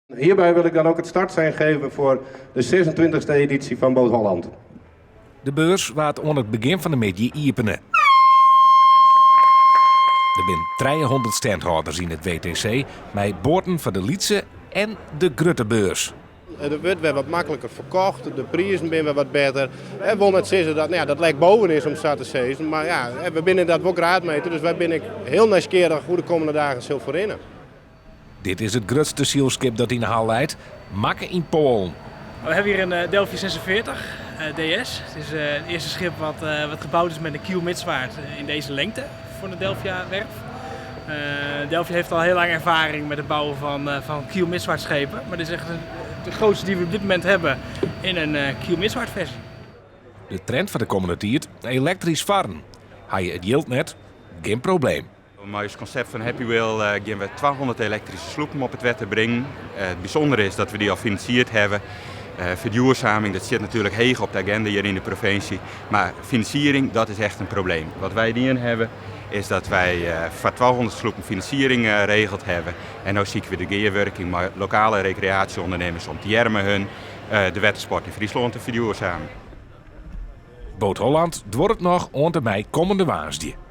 Hierbij wil ik dan ook het startsein geven voor de 26e editie van Boot Holland. De beurs waard aan het begin van de middag openen. Er zijn 300 standhouders in het WTC, met boorden van de Lietse en de Gruttebeurs. Het wordt weer wat makkelijker verkocht, de prijzen zijn weer wat beter. We willen net zeggen dat, dat lijkt boven is om zo te zeggen, maar ja, we binnen dat ook raadmeter, dus wij ben heel nieuwsgierig hoe de komende dagen zullen voorinnen. Dit is het grootste zeilschip dat in de haal leidt, Makke in Polen. We hebben hier een Delphi 46 DS. Het is het eerste schip wat gebouwd is met een kielmitswaard in deze lengte voor de Delphia-werf. Delphi heeft al heel lang ervaring met het bouwen van kielmitswaartschepen, maar dit is echt de grootste die we op dit moment hebben in een kielmitswaartversie. De trend van de komende tijd, elektrisch varen. Haal je het yield net, geen probleem. Met het concept van Happy Wheel gaan we 200 elektrische sloepen op het wetter brengen. Het bijzondere is dat we die al financierd hebben. Verduurzaming, dat zit natuurlijk heeg op de agenda hier in de provincie. Maar financiering, dat is echt een probleem. Wat wij hierin hebben, is dat wij voor 1200 sloepen financiering geregeld hebben. En nu zien we de gearworking met lokale recreatieondernemers om te jermen hun de watersport in Friesland te verduurzamen. Boot Holland wordt het nog aan de mei komende woensdag.